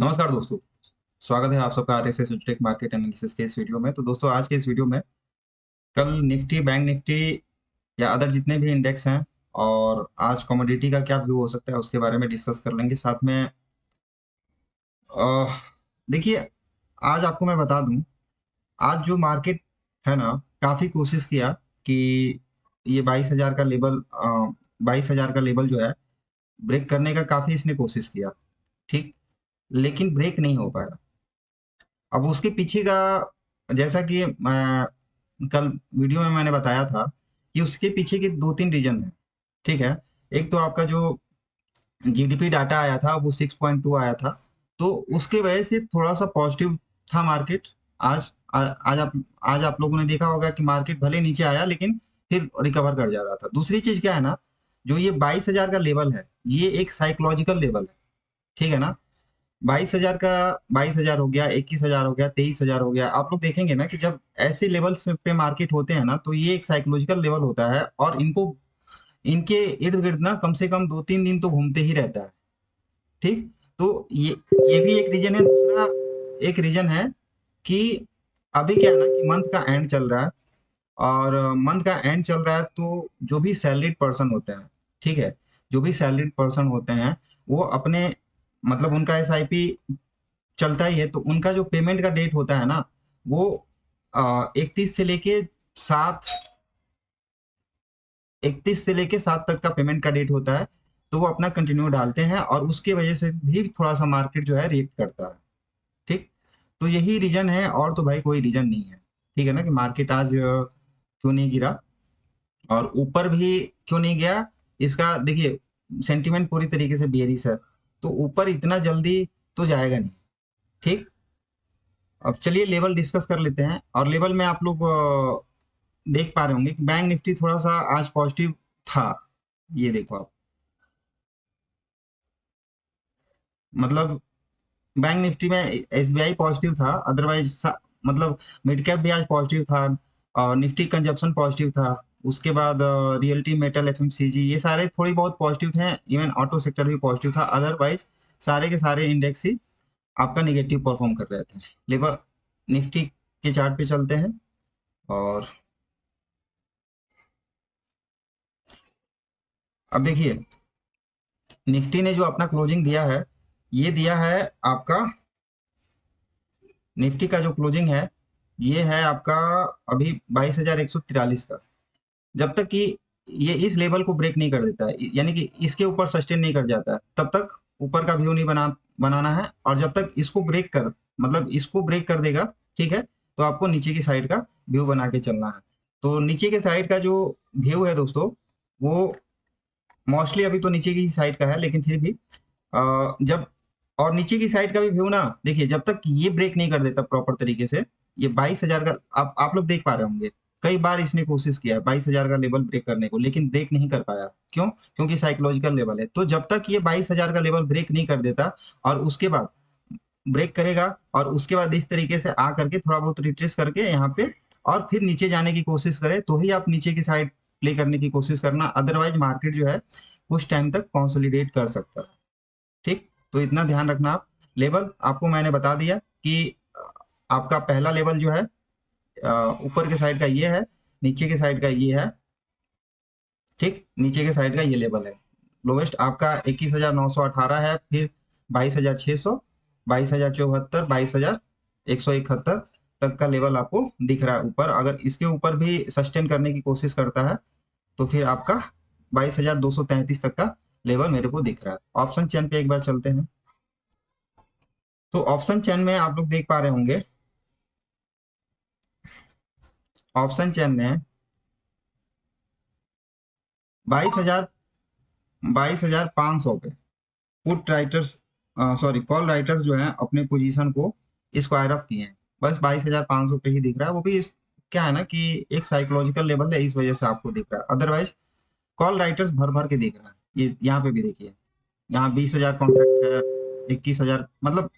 नमस्कार दोस्तों। स्वागत है आप सबका आरएसएस टेक मार्केट एनालिसिस के इस वीडियो में। तो दोस्तों आज के इस वीडियो में कल निफ्टी, बैंक निफ्टी या अदर जितने भी इंडेक्स हैं और आज कमोडिटी का क्या व्यू हो सकता है उसके बारे में डिस्कस कर लेंगे। साथ में अह, देखिए, आज आपको मैं बता दूं, आज जो मार्केट है ना, काफ़ी कोशिश किया कि ये 22,000 का लेवल 22,000 का लेवल जो है ब्रेक करने का काफ़ी इसने कोशिश किया। ठीक, लेकिन ब्रेक नहीं हो पाया। अब उसके पीछे का, जैसा कि कल वीडियो में मैंने बताया था कि उसके पीछे के दो तीन रीजन है। ठीक है, एक तो आपका जो जीडीपी डाटा आया था वो 6.2 आया था, तो उसके वजह से थोड़ा सा पॉजिटिव था मार्केट। आज आप लोगों ने देखा होगा कि मार्केट भले नीचे आया लेकिन फिर रिकवर कर जा रहा था। दूसरी चीज क्या है ना, जो ये 22,000 का लेवल है, ये एक साइकोलॉजिकल लेवल है। ठीक है ना, 22,000 का, 22,000 हो गया, 21,000 हो गया, 23,000 हो गया। आप लोग देखेंगे ना कि जब ऐसे लेवल्स पे मार्केट होते हैं ना, तो ये एक साइकोलॉजिकल लेवल होता है और इनको, इनके इर्द गिर्द ना कम से कम 2-3 दिन तो घूमते ही रहता है। ठीक, तो ये भी एक रीजन है। दूसरा एक रीजन है कि अभी क्या है ना कि मंथ का एंड चल रहा है, और मंथ का एंड चल रहा है, तो जो भी सैलरीड पर्सन होते हैं, ठीक है, जो भी सैलरीड पर्सन होते हैं, वो अपने, मतलब उनका एसआईपी चलता ही है, तो उनका जो पेमेंट का डेट होता है ना, वो 31 से लेके 7 तक का पेमेंट का डेट होता है। तो वो अपना कंटिन्यू डालते हैं और उसकी वजह से भी थोड़ा सा मार्केट जो है रिएक्ट करता है। ठीक, तो यही रीजन है, और तो भाई कोई रीजन नहीं है। ठीक है ना, कि मार्केट आज क्यों नहीं गिरा और ऊपर भी क्यों नहीं गया। इसका देखिए, सेंटिमेंट पूरी तरीके से बेरिश है, तो ऊपर इतना जल्दी तो जाएगा नहीं। ठीक, अब चलिए लेवल डिस्कस कर लेते हैं। और लेवल में आप लोग देख पा रहे होंगे कि बैंक निफ्टी थोड़ा सा आज पॉजिटिव था। ये देखो आप, मतलब बैंक निफ्टी में एसबीआई पॉजिटिव था, अदरवाइज मतलब मिड कैप भी आज पॉजिटिव था, और निफ्टी कंजप्शन पॉजिटिव था। उसके बाद रियल्टी, मेटल, एफएमसीजी, ये सारे थोड़ी बहुत पॉजिटिव थे। इवन ऑटो सेक्टर भी पॉजिटिव था। अदरवाइज सारे के सारे इंडेक्स ही आपका निगेटिव परफॉर्म कर रहे थे। लेबर निफ्टी के चार्ट पे चलते हैं। और अब देखिए, निफ्टी ने जो अपना क्लोजिंग दिया है, ये दिया है आपका, निफ्टी का जो क्लोजिंग है ये है आपका अभी 22,143 का। जब तक कि ये इस लेवल को ब्रेक नहीं कर देता है, यानी कि इसके ऊपर सस्टेन नहीं कर जाता है, तब तक ऊपर का व्यू नहीं बनाना है। और जब तक इसको ब्रेक कर, मतलब इसको ब्रेक कर देगा, ठीक है, तो आपको नीचे की साइड का व्यू बना के चलना है। तो नीचे के साइड का जो व्यू है दोस्तों, वो मोस्टली अभी तो नीचे की साइड का है, लेकिन फिर भी जब, और नीचे की साइड का भी व्यू ना, देखिए, जब तक ये ब्रेक नहीं कर देता प्रॉपर तरीके से, ये 22,000 का, आप लोग देख पा रहे होंगे, कई बार इसने कोशिश किया है 22,000 का लेवल ब्रेक करने को, लेकिन ब्रेक नहीं कर पाया। क्यों? क्योंकि साइकोलॉजिकल लेवल है। तो जब तक ये 22,000 का लेवल ब्रेक नहीं कर देता, और उसके बाद ब्रेक करेगा, और उसके बाद इस तरीके से आ करके थोड़ा बहुत रिट्रेस करके यहाँ पे, और फिर नीचे जाने की कोशिश करे, तो ही आप नीचे की साइड प्ले करने की कोशिश करना। अदरवाइज मार्केट जो है कुछ टाइम तक कंसोलिडेट कर सकता है। ठीक, तो इतना ध्यान रखना आप। लेवल आपको मैंने बता दिया कि आपका पहला लेवल जो है ऊपर के साइड का ये है, नीचे के साइड का ये है। ठीक, नीचे के साइड का ये लेवल है। लोवेस्ट आपका 21,918 है, फिर 22,600, 22,074, 22,171 तक का लेवल आपको दिख रहा है ऊपर। अगर इसके ऊपर भी सस्टेन करने की कोशिश करता है, तो फिर आपका 22,233 तक का लेवल मेरे को दिख रहा है। ऑप्शन चेन पे एक बार चलते हैं। तो ऑप्शन चेन में आप लोग देख पा रहे होंगे, ऑप्शन चेन में 22,000, 22,500 पे put writers, sorry, call writers जो हैं अपने पोजीशन को स्क्वायर ऑफ किए हैं। बस 22,500 पे ही दिख रहा है, वो भी क्या है ना कि एक साइकोलॉजिकल लेवल है, इस वजह से आपको दिख रहा है। अदरवाइज कॉल राइटर्स भर भर के दिख रहा है। ये यहाँ पे भी देखिए, यहाँ 20,000 कॉन्ट्रैक्ट है, 21,000, मतलब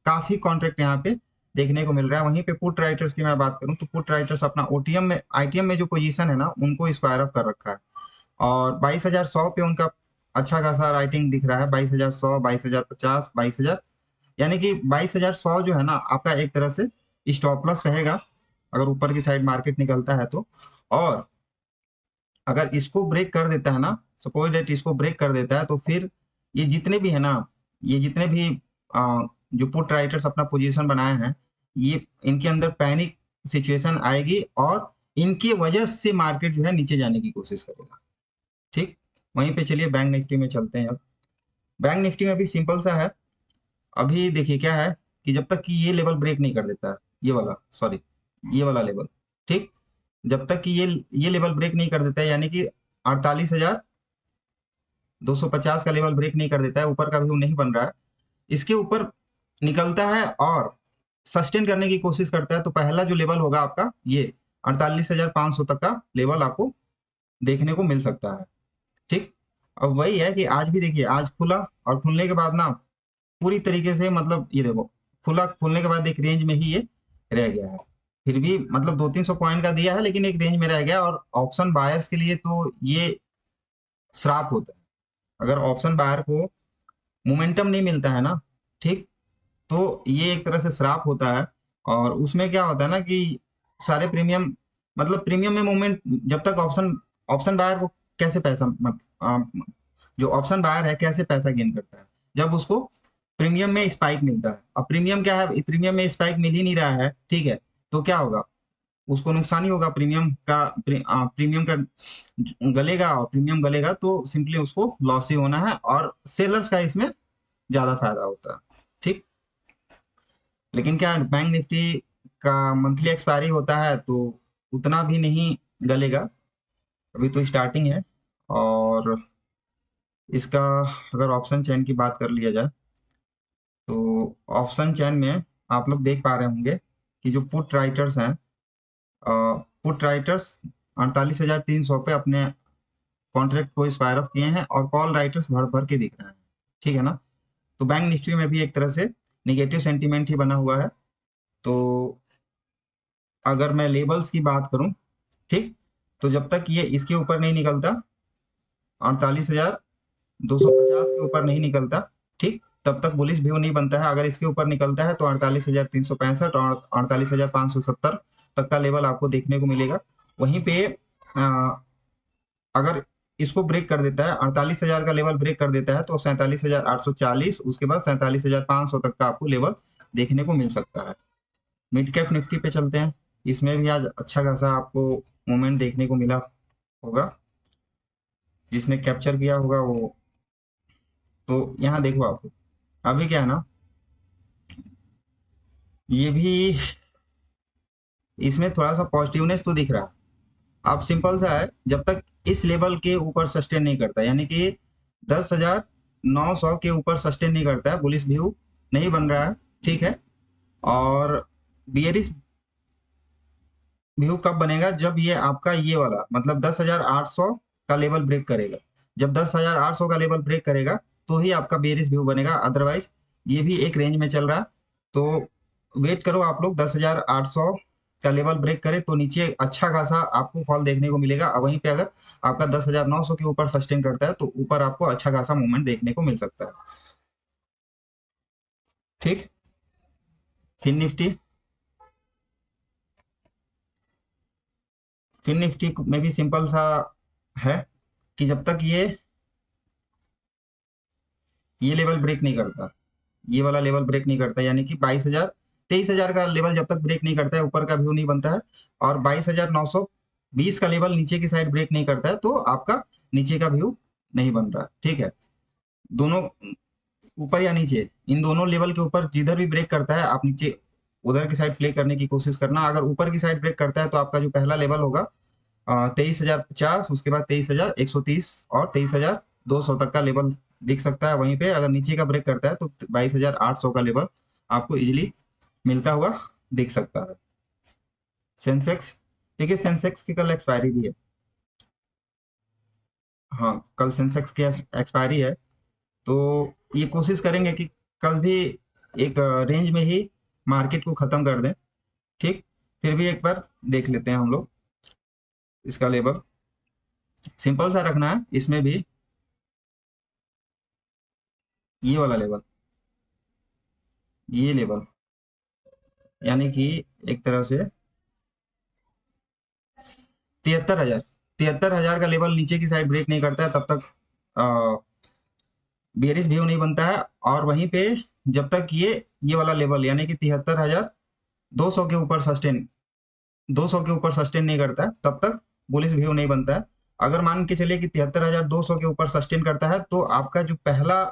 काफी कॉन्ट्रैक्ट यहाँ पे देखने को मिल रहा है। वहीं पे पुट राइटर्स की मैं बात करूं, तो पुट राइटर्स अपना ओटीएम में, आईटीएम में जो पोजीशन है ना, उनको स्क्वायर ऑफ कर रखा है। और 22,100 पे उनका अच्छा खासा राइटिंग दिख रहा है, 22,100, 22,050, 22,000, यानी कि 22,100 जो है ना आपका एक तरह से स्टॉप लॉस रहेगा अगर ऊपर की साइड मार्केट निकलता है तो। और अगर इसको ब्रेक कर देता है ना, सपोज डेट इसको ब्रेक कर देता है, तो फिर ये जितने भी है ना, ये जितने भी जो पुट राइटर्स अपना पोजीशन बनाए हैं, ये इनके अंदर पैनिक सिचुएशन आएगी और इनकी वजह से मार्केट जो है नीचे जाने की कोशिश करेगा। ठीक, वहीं पे चलिए बैंक निफ्टी में चलते हैं। अब बैंक निफ्टी में भी सिंपल सा है। अभी देखिए क्या है कि जब तक कि ये लेवल ब्रेक नहीं कर देता है, ये वाला, सॉरी, ये वाला लेवल, ठीक, जब तक कि ये लेवल ब्रेक नहीं कर देता है, यानी कि 48,250 का लेवल ब्रेक नहीं कर देता है, ऊपर का व्यू नहीं बन रहा है, इसके ऊपर निकलता है और सस्टेन करने की कोशिश करता है, तो पहला जो लेवल होगा आपका ये 48,500 तक का लेवल आपको देखने को मिल सकता है। ठीक, अब वही है कि आज भी देखिए, आज खुला और खुलने के बाद ना पूरी तरीके से, मतलब ये देखो, खुला, खुलने के बाद एक रेंज में ही ये रह गया है। फिर भी मतलब 200-300 पॉइंट का दिया है, लेकिन एक रेंज में रह गया। और ऑप्शन बायर्स के लिए तो ये श्राप होता है। अगर ऑप्शन बायर को मोमेंटम नहीं मिलता है ना, ठीक, तो ये एक तरह से श्राप होता है। और उसमें क्या होता है ना कि सारे प्रीमियम, मतलब प्रीमियम में मूवमेंट, जब तक ऑप्शन ऑप्शन बायर को कैसे पैसा जो ऑप्शन बायर है कैसे पैसा गेन करता है, जब उसको प्रीमियम में स्पाइक मिलता है। अब प्रीमियम क्या है, प्रीमियम में स्पाइक मिल ही नहीं रहा है, ठीक है, तो क्या होगा, उसको नुकसान ही होगा। प्रीमियम का गलेगा, और प्रीमियम गलेगा तो सिंपली उसको लॉस ही होना है, और सेलर्स का इसमें ज्यादा फायदा होता है। ठीक, लेकिन क्या है, बैंक निफ्टी का मंथली एक्सपायरी होता है तो उतना भी नहीं गलेगा, अभी तो स्टार्टिंग है। और इसका अगर ऑप्शन चेन की बात कर लिया जाए, तो ऑप्शन चेन में आप लोग देख पा रहे होंगे कि जो पुट राइटर्स हैं, पुट राइटर्स 48,300 पे अपने कॉन्ट्रैक्ट को एक्सपायर ऑफ किए हैं, और कॉल राइटर्स भर भर के दिख रहे हैं। ठीक है ना, तो बैंक निफ्टी में भी एक तरह से निगेटिव सेंटीमेंट ही बना हुआ है। तो अगर मैं लेबल्स की बात करूं, ठीक, तो जब तक ये इसके ऊपर नहीं निकलता, 48,250 के ऊपर नहीं निकलता, ठीक, तब तक बुलिश व्यू नहीं बनता है। अगर इसके ऊपर निकलता है तो 48,365 और 48,570 तक का लेवल आपको देखने को मिलेगा। वहीं पे अगर इसको ब्रेक कर देता है, 48,000 का लेवल ब्रेक कर देता है, तो 47,840, उसके बाद 47,500 तक का आपको लेवल देखने को मिल सकता है। मिड कैप निफ्टी पे चलते हैं। इसमें भी आज अच्छा खासा आपको मोमेंट देखने को मिला होगा, जिसने कैप्चर किया होगा वो। तो यहाँ देखो आपको, अभी क्या है ना, ये भी, इसमें थोड़ा सा पॉजिटिवनेस तो दिख रहा है। अब सिंपल सा है, जब तक इस लेवल के ऊपर सस्टेन नहीं करता, यानी कि 10,900 के ऊपर सस्टेन नहीं करता है, बुलिश व्यू नहीं बन रहा है, ठीक है। और बियरिश व्यू कब बनेगा, जब ये आपका ये वाला, मतलब 10,800 का लेवल ब्रेक करेगा। जब 10,800 का लेवल ब्रेक करेगा तो ही आपका बेरिश व्यू बनेगा, अदरवाइज ये भी एक रेंज में चल रहा है। तो वेट करो आप लोग, 10,800 का लेवल ब्रेक करे तो नीचे अच्छा खासा आपको फॉल देखने को मिलेगा। और वहीं पे अगर आपका 10,900 के ऊपर सस्टेन करता है तो ऊपर आपको अच्छा खासा मूवमेंट देखने को मिल सकता है। ठीक, फिन निफ्टी, फिन निफ्टी में भी सिंपल सा है कि जब तक ये लेवल ब्रेक नहीं करता, ये वाला लेवल ब्रेक नहीं करता, यानी कि 22,000 23,000 का लेवल जब तक ब्रेक नहीं करता है, ऊपर का व्यू नहीं बनता है, और 22,920 का लेवल नीचे की साइड ब्रेक नहीं करता है, तो आपका नीचे का व्यू नहीं बन रहा। ठीक है, दोनों ऊपर या नीचे, इन दोनों लेवल के ऊपर जिधर भी ब्रेक करता है, आप नीचे उधर की साइड प्ले करने की कोशिश करना। अगर ऊपर की साइड ब्रेक करता है तो आपका जो पहला लेवल होगा 23,050, उसके बाद 23,130 और 23,200 तक का लेवल दिख सकता है। वहीं पे अगर नीचे का ब्रेक करता है तो 22,800 का लेवल आपको इजिली मिलता हुआ दिख सकता है। सेंसेक्स, देखिए सेंसेक्स की कल एक्सपायरी भी है। हाँ, कल सेंसेक्स की एक्सपायरी है, तो ये कोशिश करेंगे कि कल भी एक रेंज में ही मार्केट को ख़त्म कर दें। ठीक, फिर भी एक बार देख लेते हैं हम लोग इसका लेवल। सिंपल सा रखना है इसमें भी, ये वाला लेवल, ये लेवल, यानी कि एक तरह से 73,000, 73,000 का लेवल नीचे की साइड ब्रेक नहीं करता है तब तक बेयरिश व्यू नहीं बनता है। और वहीं पे जब तक ये वाला लेवल यानी कि 73,200 के ऊपर सस्टेन 200 के ऊपर सस्टेन नहीं करता है तब तक बुलिश व्यू नहीं बनता है। अगर मान के चलिए कि 73,200 के ऊपर सस्टेन करता है तो आपका जो पहला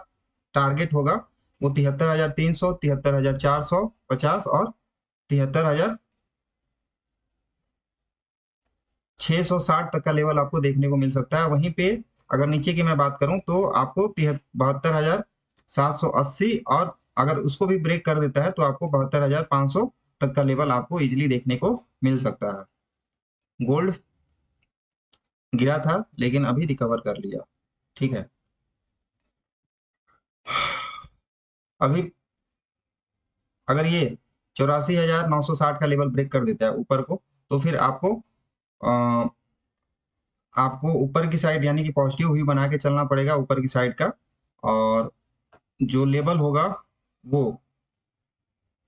टारगेट होगा वो 73,300, 73,450 और 73,660 तक का लेवल आपको देखने को मिल सकता है। वहीं पे अगर नीचे की मैं बात करूं तो आपको 72,780, और अगर उसको भी ब्रेक कर देता है तो आपको 72,500 तक का लेवल आपको इजिली देखने को मिल सकता है। गोल्ड गिरा था लेकिन अभी रिकवर कर लिया, ठीक है। अभी अगर ये 84,960 का लेवल ब्रेक कर देता है ऊपर को, तो फिर अ, आपको ऊपर की साइड यानी कि पॉजिटिव व्यू बना के चलना पड़ेगा ऊपर की साइड का। और जो लेवल होगा वो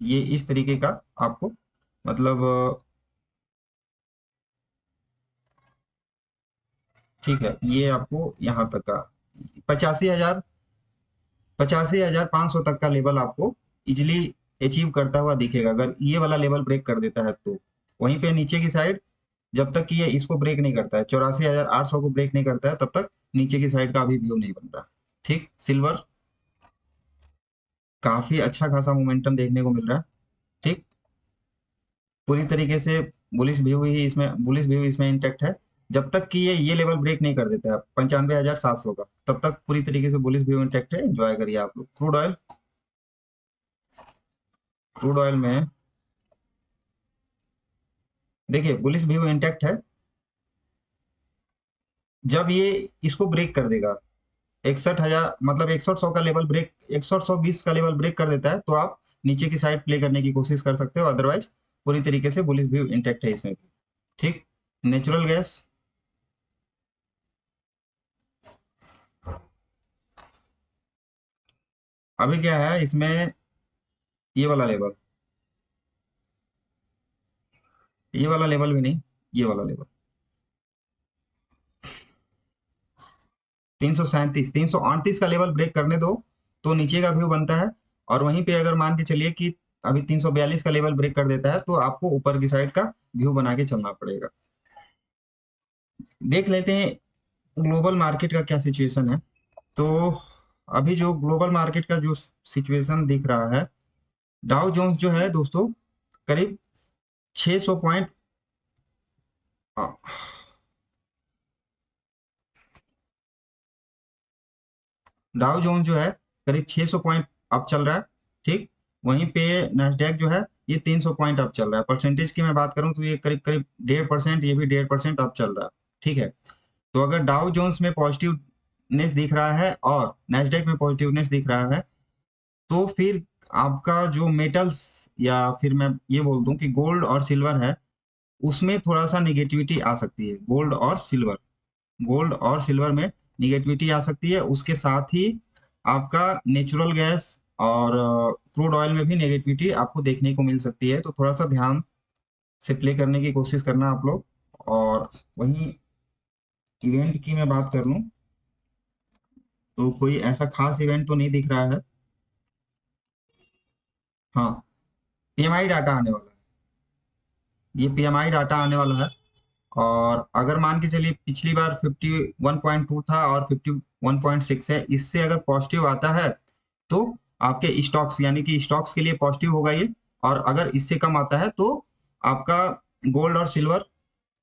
ये इस तरीके का आपको, मतलब ठीक है, ये आपको यहाँ तक का 85,500 तक का लेवल आपको इजिली अचीव करता हुआ दिखेगा अगर ये वाला लेवल ब्रेक कर देता है तो। वहीं पे नीचे की साइड जब तक कि ये इसको ब्रेक नहीं करता है, 84,800 को ब्रेक नहीं करता है, तब तक नीचे की साइड का अभी व्यू नहीं बन रहा। ठीक, सिल्वर काफी अच्छा खासा मोमेंटम देखने को मिल रहा है। ठीक, पूरी तरीके से बुलिश व्यू इसमें इंटेक्ट है। जब तक कि ये लेवल ब्रेक नहीं कर देता है 95,700 का, तब तक पूरी तरीके से बुलिश व्यू इंटेक्ट है। एंजॉय करिए आप लोग। क्रूड ऑयल में देखिए बुलिश व्यू इंटेक्ट है। जब ये इसको ब्रेक कर देगा 61,000, मतलब 6100 का लेवल ब्रेक, 6120 का लेवल ब्रेक कर देता है तो आप नीचे की साइड प्ले करने की कोशिश कर सकते हो। अदरवाइज पूरी तरीके से बुलिश व्यू इंटेक्ट है इसमें भी। ठीक, नेचुरल गैस अभी क्या है इसमें, ये वाला लेवल, ये वाला लेवल भी नहीं, ये वाला लेवल 337, 338 का लेवल ब्रेक करने दो तो नीचे का व्यू बनता है। और वहीं पे अगर मान के चलिए कि अभी 342 का लेवल ब्रेक कर देता है तो आपको ऊपर की साइड का व्यू बना के चलना पड़ेगा। देख लेते हैं ग्लोबल मार्केट का क्या सिचुएशन है। तो अभी जो ग्लोबल मार्केट का जो सिचुएशन दिख रहा है, डाउ जोन्स जो है दोस्तों करीब 600 पॉइंट, डाउ जोन्स जो है करीब 600 पॉइंट अप चल रहा है। ठीक, वहीं पे नैस्डैक जो है ये 300 पॉइंट अप चल रहा है। परसेंटेज की मैं बात करूं तो ये करीब करीब 1.5%, ये भी 1.5% अप चल रहा है। ठीक है, तो अगर डाउ जोन्स में पॉजिटिवनेस दिख रहा है और नैस्डैक में पॉजिटिवनेस दिख रहा है, तो फिर आपका जो मेटल्स, या फिर मैं ये बोल दूं कि गोल्ड और सिल्वर है, उसमें थोड़ा सा निगेटिविटी आ सकती है। गोल्ड और सिल्वर में निगेटिविटी आ सकती है। उसके साथ ही आपका नेचुरल गैस और क्रूड ऑयल में भी नेगेटिविटी आपको देखने को मिल सकती है। तो थोड़ा सा ध्यान से प्ले करने की कोशिश करना आप लोग। और वहीं इवेंट की मैं बात कर लूं तो कोई ऐसा खास इवेंट तो नहीं दिख रहा है। हाँ, पीएमआई डाटा आने वाला है, ये पीएमआई डाटा आने वाला है। और अगर मान के चलिए पिछली बार 51.2 था और 51.6 है, इससे अगर पॉजिटिव आता है तो आपके स्टॉक्स यानी कि स्टॉक्स के लिए पॉजिटिव होगा ये। और अगर इससे कम आता है तो आपका गोल्ड और सिल्वर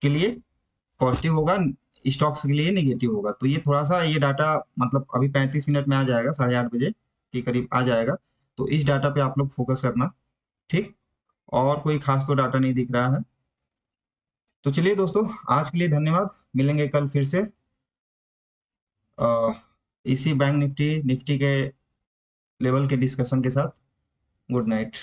के लिए पॉजिटिव होगा, स्टॉक्स के लिए नेगेटिव होगा। तो ये थोड़ा सा ये डाटा मतलब अभी 35 मिनट में आ जाएगा, 8:30 बजे के करीब आ जाएगा। तो इस डाटा पे आप लोग फोकस करना। ठीक, और कोई खास तो डाटा नहीं दिख रहा है। तो चलिए दोस्तों, आज के लिए धन्यवाद। मिलेंगे कल फिर से इसी बैंक निफ्टी निफ्टी के लेवल के डिस्कशन के साथ। Good night.